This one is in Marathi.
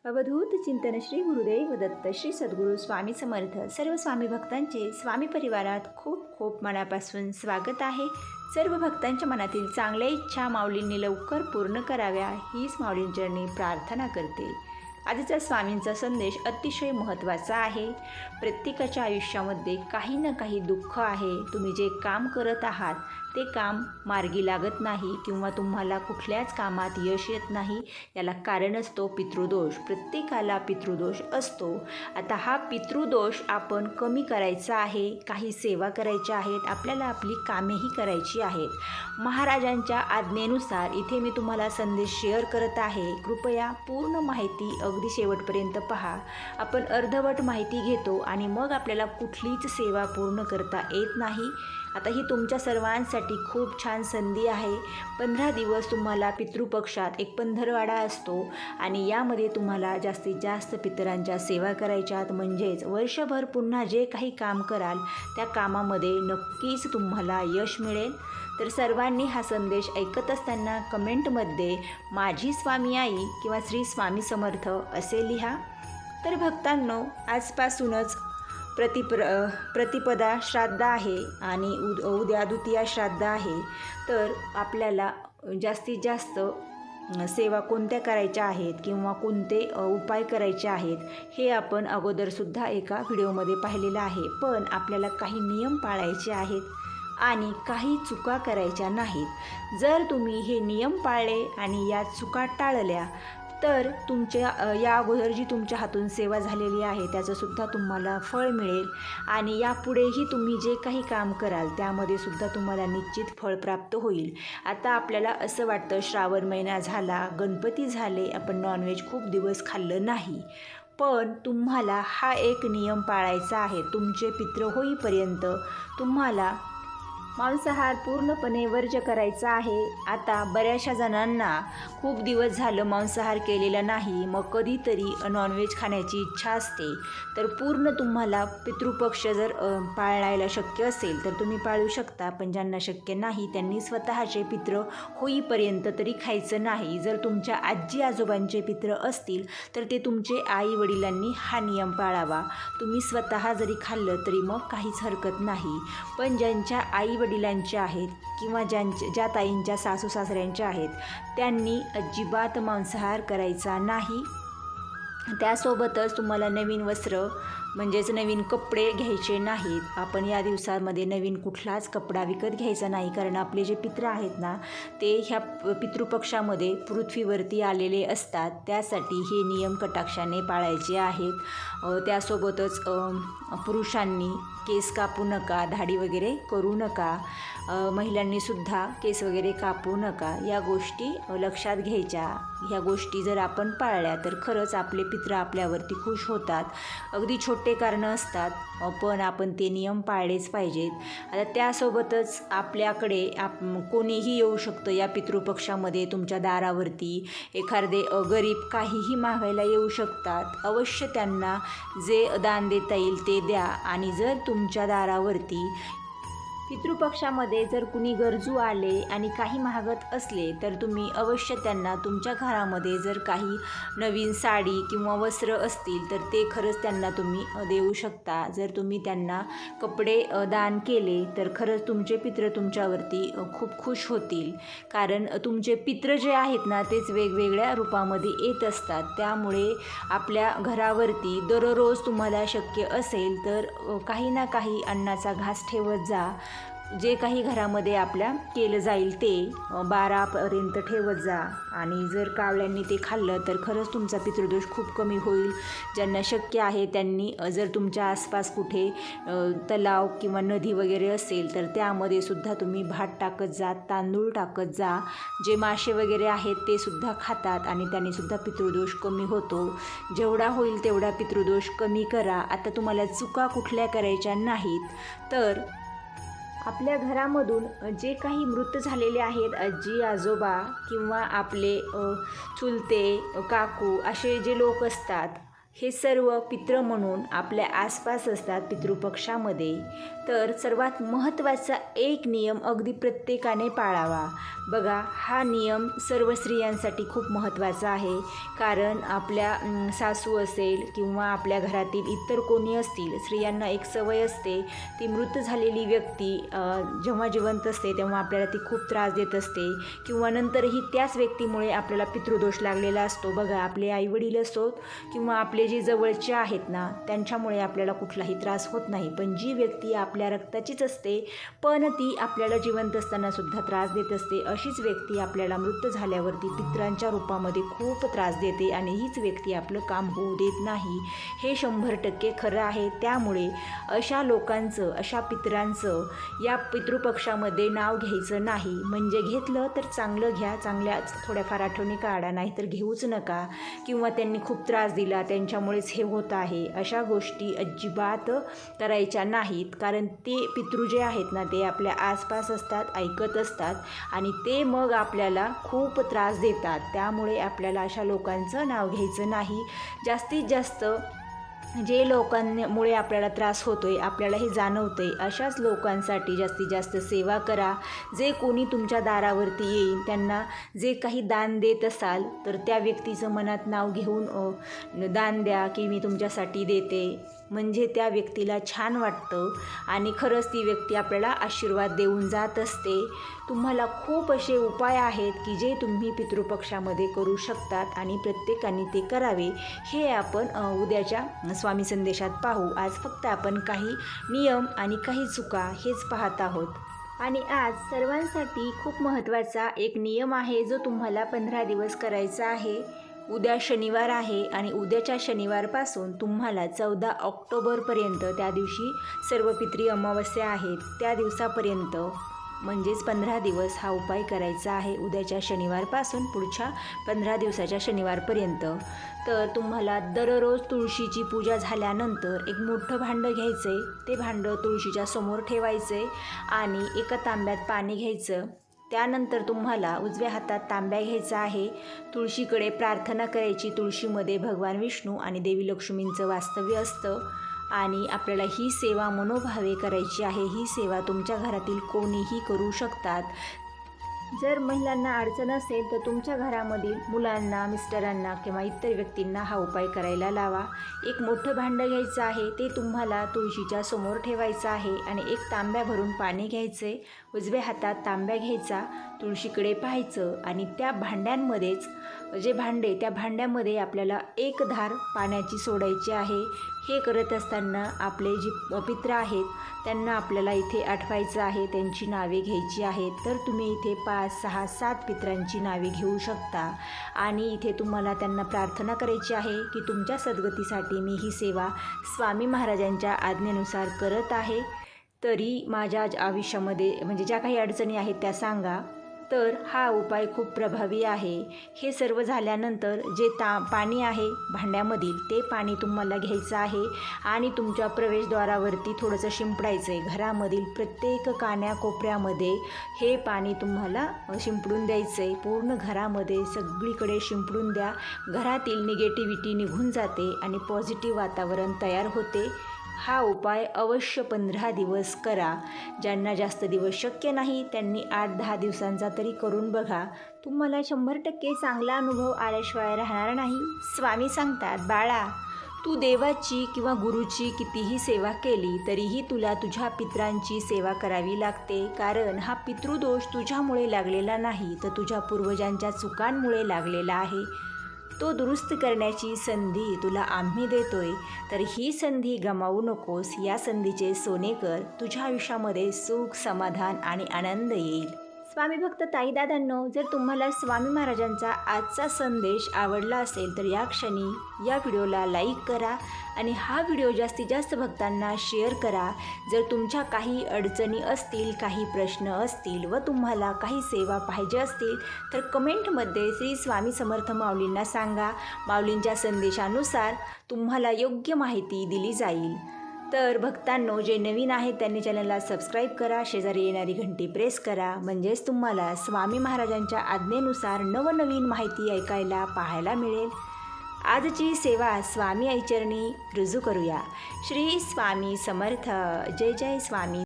अवधूत चिंतन श्री गुरुदेव दत्त श्री सद्गुरू स्वामी समर्थ सर्व स्वामी भक्तांचे स्वामी परिवारात खूप खूप मनापासून स्वागत आहे। सर्व भक्तांच्या मनातील चांगल्या इच्छा माऊलींनी लवकर पूर्ण कराव्या हीच माऊलींचरणी प्रार्थना करते। आजचा स्वामींचा संदेश अतिशय महत्त्वाचा आहे। प्रत्येकाच्या आयुष्यामध्ये काही ना काही दुःख आहे। तुम्ही जे काम करत आहात ते काम मार्गी लागत नाही किंवा तुम्हाला कुठल्याच कामात यश येत नाही, याला कारण असतो पितृदोष। प्रत्येकाला पितृदोष असतो। आता हा पितृदोष आपण कमी करायचा आहे, काही सेवा करायच्या आहेत, आपल्याला आपली कामेही करायची आहेत। महाराजांच्या आज्ञेनुसार इथे मी तुम्हाला संदेश शेअर करत आहे। कृपया पूर्ण माहिती अगदी शेवटपर्यंत पहा। आपण अर्धवट माहिती घेतो आणि मग आपल्याला कुठलीच सेवा पूर्ण करता येत नाही। आता ही तुमच्या सर्वांसाठी खूप छान संधी आहे। 15 दिवस तुम्हाला पितृपक्षात एक पंधरवाडा असतो आणि यामध्ये तुम्हाला जास्तीत जास्त पितरांच्या सेवा करायच्यात, म्हणजेच वर्षभर पुन्हा जे काही काम कराल त्या कामामध्ये नक्कीच तुम्हाला यश मिळेल। तर सर्वांनी हा संदेश ऐकत असताना कमेंटमध्ये माझी स्वामी आई किंवा श्री स्वामी समर्थ असे लिहा। तर भक्तांनो, आजपासूनच प्रतिपदा श्राद्ध आहे आणि उद्या द्वितीया श्राद्ध आहे। तर आपल्याला जास्तीत जास्त सेवा कोणत्या करायच्या आहेत किंवा कोणते उपाय करायचे आहेत हे आपण अगोदरसुद्धा एका व्हिडिओमध्ये पाहिलेलं आहे। पण आपल्याला काही नियम पाळायचे आहेत आणि काही चुका करायच्या नाहीत। जर तुम्ही हे नियम पाळले आणि या चुका टाळल्या तर तुमच्या या अगोदर जी तुमच्या हातून सेवा झालेली आहे त्याचंसुद्धा तुम्हाला फळ मिळेल आणि यापुढेही तुम्ही जे काही काम कराल त्यामध्ये सुद्धा तुम्हाला निश्चित फळ प्राप्त होईल। आता आपल्याला असं वाटतं श्रावण महिना झाला, गणपती झाले, आपण नॉनव्हेज खूप दिवस खाल्लं नाही, पण तुम्हाला हा एक नियम पाळायचा आहे। तुमचे पितृ होईपर्यंत तुम्हाला मांसाहार पूर्णपणे वर्ज्य करायचा आहे। आता बऱ्याचशा जणांना खूप दिवस झालं मांसाहार केलेला नाही, मग कधीतरी नॉनव्हेज खाण्याची इच्छा असते। तर पूर्ण तुम्हाला पितृपक्ष जर पाळायला शक्य असेल तर तुम्ही पाळू शकता, पण ज्यांना शक्य नाही त्यांनी स्वतःचे पितृ होईपर्यंत तरी खायचं नाही। जर तुमच्या आजी आजोबांचे पितृ असतील तर ते तुमचे आई वडिलांनी हा नियम पाळावा। तुम्ही स्वतः जरी खाल्लं तरी मग काहीच हरकत नाही, पण ज्यांच्या आई वडिलांचे आहेत किंवा ज्या ताईंच्या सासू सासऱ्यांच्या आहेत त्यांनी अजिबात मांसाहार करायचा नाही। त्यासोबतच तुम्हाला नवीन वस्त्र म्हणजेच नवीन कपडे घ्यायचे नाहीत। आपण या दिवसांमध्ये नवीन कुठलाच कपडा विकत घ्यायचा नाही, कारण आपले जे पितृ आहेत ना ते ह्या पितृपक्षामध्ये पृथ्वीवरती आलेले असतात, त्यासाठी हे नियम कटाक्षाने पाळायचे आहेत। त्यासोबतच पुरुषांनी केस कापू नका, दाढी वगैरे करू नका, महिलांनीसुद्धा केस वगैरे कापू नका, या गोष्टी लक्षात घ्यायच्या। ह्या गोष्टी जर आपण पाळल्या तर खरंच आपले पितृ आपल्यावरती खुश होतात। अगदी छोटे कारणं असतात पण आपण ते नियम पाळलेच पाहिजेत। आता त्यासोबतच आपल्याकडे कोणीही येऊ शकतं या पितृपक्षामध्ये तुमच्या दारावरती। एखादे गरीब काहीही मागायला येऊ शकतात, अवश्य त्यांना जे दान देता येईल ते द्या। आणि जर तुमच्या दारावरती पितृपक्षामध्ये जर कुणी गरजू आले आणि काही मागत असले तर तुम्ही अवश्य त्यांना तुमच्या घरामध्ये जर काही नवीन साडी किंवा वस्त्र असतील तर ते खरंच त्यांना तुम्ही देऊ शकता। जर तुम्ही त्यांना कपडे दान केले तर खरंच तुमचे पितृ तुमच्यावरती खूप खुश होतील, कारण तुमचे पितृ जे आहेत ना तेच वेगवेगळ्या रूपामध्ये येत असतात। त्यामुळे आपल्या घरावरती दररोज तुम्हाला शक्य असेल तर काही ना काही अन्नाचा घास ठेवत जा। जे काही घरामध्ये आपल्या केलं जाईल ते 12पर्यंत ठेवत जा आणि जर कावळ्यांनी ते खाल्लं तर खरंच तुमचा पितृदोष खूप कमी होईल। ज्यांना शक्य आहे त्यांनी जर तुमच्या आसपास कुठे तलाव किंवा नदी वगैरे असेल तर त्यामध्ये सुद्धा तुम्ही भात टाकत जा, तांदूळ टाकत जा। जे मासे वगैरे आहेत ते सुद्धा खातात आणि त्यांनी सुद्धा पितृदोष कमी होतो। जेवढा होईल तेवढा पितृदोष कमी करा। आता तुम्हाला चुका कुठल्या करायच्या नाहीत, तर आपल्या घरामधून जे काही मृत झालेले आहेत आजी आजोबा किंवा आपले चुलते काकू असे जे लोक असतात हे सर्व पितृ म्हणून आपल्या आसपास असतात पितृपक्षामध्ये. तर सर्वात महत्त्वाचा एक नियम अगदी प्रत्येकाने पाळावा. बघा, हा नियम सर्व स्त्रियांसाठी खूप महत्त्वाचा आहे. कारण आपल्या सासू असेल किंवा आपल्या घरातील इतर कोणी असतील, स्त्रियांना एक सवय असते, ती मृत झालेली व्यक्ती जेव्हा जिवंत असते तेव्हा आपल्याला ती खूप त्रास देत असते किंवा नंतरही त्याच व्यक्तीमुळे आपल्याला पितृदोष लागलेला असतो. बघा, आपले आईवडील असोत किंवा आपले जे जवळचे आहेत ना, त्यांच्यामुळे आपल्याला कुठलाही त्रास होत नाही. पण जी व्यक्ती आपल्या रक्ताचीच असते पण ती आपल्याला जिवंत असताना सुद्धा त्रास देत असते, अशीच व्यक्ती आपल्याला मृत झाल्यावरती पितरांच्या रूपामध्ये खूप त्रास देते आणि हीच व्यक्ती आपलं काम होऊ देत नाही. हे 100% खरं आहे. त्यामुळे अशा लोकांचं, अशा पितरांचं या पितृपक्षामध्ये नाव घ्यायचं नाही. म्हणजे घेतलं तर चांगलं घ्या, चांगल्याच थोड्याफार आठवणी काढा, नाहीतर घेऊच नका. किंवा त्यांनी खूप त्रास दिला, त्यांच्यामुळेच हे होत आहे, अशा गोष्टी अजिबात करायच्या नाहीत. कारण ते पितृ जे आहेत ना, ते आपल्या आसपास असतात, ऐकत असतात आणि ते मग आपल्याला खूप त्रास देतात. त्यामुळे आपल्याला अशा लोकांचं नाव घ्यायचं नाही. जास्तीत जास्त जे लोकांमुळे आपल्याला त्रास होतोय, आपल्याला हे जाणवतंय, अशाच लोकांसाठी जास्तीत जास्त सेवा करा. जे कोणी तुमच्या दारावरती येईल त्यांना जे काही दान देत असाल तर त्या व्यक्तीचं मनात नाव घेऊन दान द्या की मी तुमच्यासाठी देते. म्हणजे त्या व्यक्तीला छान वाटतं आणि खरंच ती व्यक्ती आपल्याला आशीर्वाद देऊन जात असते. तुम्हाला खूप असे उपाय आहेत की जे तुम्ही पितृपक्षामध्ये करू शकतात आणि प्रत्येकाने ते करावे. हे आपण उद्याच्या स्वामी संदेशात पाहू. आज फक्त आपण काही नियम आणि काही चुका हेच पाहत आहोत. आणि आज सर्वांसाठी खूप महत्त्वाचा एक नियम आहे जो तुम्हाला 15 दिवस करायचा आहे. उद्या शनिवार आहे आणि उद्याच्या शनिवारपासून तुम्हाला 14 ऑक्टोबरपर्यंत, त्या दिवशी सर्व पितरी अमावस्या आहेत, त्या दिवसापर्यंत म्हणजेच 15 दिवस हा उपाय करायचा आहे. उद्याच्या शनिवारपासून पुढच्या 15 दिवसाच्या शनिवारपर्यंत. तर तुम्हाला दररोज तुळशीची पूजा झाल्यानंतर एक मोठं भांडं घ्यायचं आहे. ते भांडं तुळशीच्या समोर ठेवायचं आहे आणि एका तांब्यात पाणी घ्यायचं. त्यानंतर तुम्हाला उजव्या हातात तांब्या घ्यायचा आहे. तुळशीकडे प्रार्थना करायची. तुळशीमध्ये भगवान विष्णू आणि देवी लक्ष्मींचं वास्तव्य असतं आणि आपल्याला ही सेवा मनोभावे करायची आहे. ही सेवा तुमच्या घरातील कोणीही करू शकतात. जर महिलांना अडचण असेल तर तुमच्या घरामधील मुलांना, मिस्टरांना किंवा इतर व्यक्तींना हा उपाय करायला लावा. एक मोठं भांडं घ्यायचं आहे, ते तुम्हाला तुळशीच्या समोर ठेवायचं आहे आणि एक तांब्या भरून पाणी घ्यायचं आहे. उजव्या हातात तांब्या घ्यायचा, तुळशीकडे पाहायचं आणि त्या भांड्यांमध्येच जे भांडे, त्या भांड्यामध्ये आपल्याला एक धार पाण्याची सोडायची आहे. हे करत असताना आपले जे पित्र आहेत त्यांना आपल्याला इथे आठवायचं आहे, त्यांची नावे घ्यायची आहेत. तर तुम्ही इथे 5, 6, 7 पित्रांची नावे घेऊ शकता आणि इथे तुम्हाला त्यांना प्रार्थना करायची आहे की तुमच्या सद्गतीसाठी मी ही सेवा स्वामी महाराजांच्या आज्ञेनुसार करत आहे. तरी माझ्या आयुष्यामध्ये म्हणजे ज्या काही अडचणी आहेत त्या सांगा. तर हा उपाय खूप प्रभावी आहे. हे सर्व झाल्यानंतर जे पाणी आहे भांड्यामधील, ते पाणी तुम्हाला घ्यायचं आहे आणि तुमच्या प्रवेशद्वारावरती थोडंसं शिंपडायचं आहे. घरामधील प्रत्येक कान्याकोपऱ्यामध्ये हे पाणी तुम्हाला शिंपडून द्यायचं आहे. पूर्ण घरामध्ये सगळीकडे शिंपडून द्या. घरातील निगेटिव्हिटी निघून जाते आणि पॉझिटिव्ह वातावरण तयार होते. हा उपाय अवश्य 15 दिवस करा. ज्यांना जास्त दिवस शक्य नाही त्यांनी 8-10 दिवसांचा तरी करून बघा. तुम्हाला 100% चांगला अनुभव आल्याशिवाय राहणार नाही. स्वामी सांगतात, बाळा, तू देवाची किंवा गुरुची कितीही सेवा केली तरीही तुला तुझ्या पित्रांची सेवा करावी लागते. कारण हा पितृदोष तुझ्यामुळे लागलेला नाही तर तुझ्या पूर्वजांच्या चुकांमुळे लागलेला आहे. तो दुरुस्त करण्याची संधी तुला आम्ही देतोय. तर ही संधी गमावू नकोस. या संधीचे सोने कर. तुझ्या आयुष्यामध्ये सुख, समाधान आणि आनंद येईल. स्वामी भक्त ताईदादांनो, जर तुम्हाला स्वामी महाराजांचा आजचा संदेश आवडला असेल तर या क्षणी या व्हिडिओला लाईक करा आणि हा व्हिडिओ जास्तीत जास्त भक्तांना शेअर करा. जर तुमच्या काही अडचणी असतील, काही प्रश्न असतील व तुम्हाला काही सेवा पाहिजे असतील तर कमेंटमध्ये श्री स्वामी समर्थ माऊलींना सांगा. माऊलींच्या संदेशानुसार तुम्हाला योग्य माहिती दिली जाईल. तर भक्तांनो, जे नवीन आहेत त्यांनी चॅनलला सबस्क्राईब करा, शेजारी येणारी घंटी प्रेस करा. म्हणजेच तुम्हाला स्वामी महाराजांच्या आज्ञेनुसार नवनवीन माहिती ऐकायला, पाहायला मिळेल. आजची सेवा स्वामी आईचरणी रुजू करूया. श्री स्वामी समर्थ. जय जय स्वामी.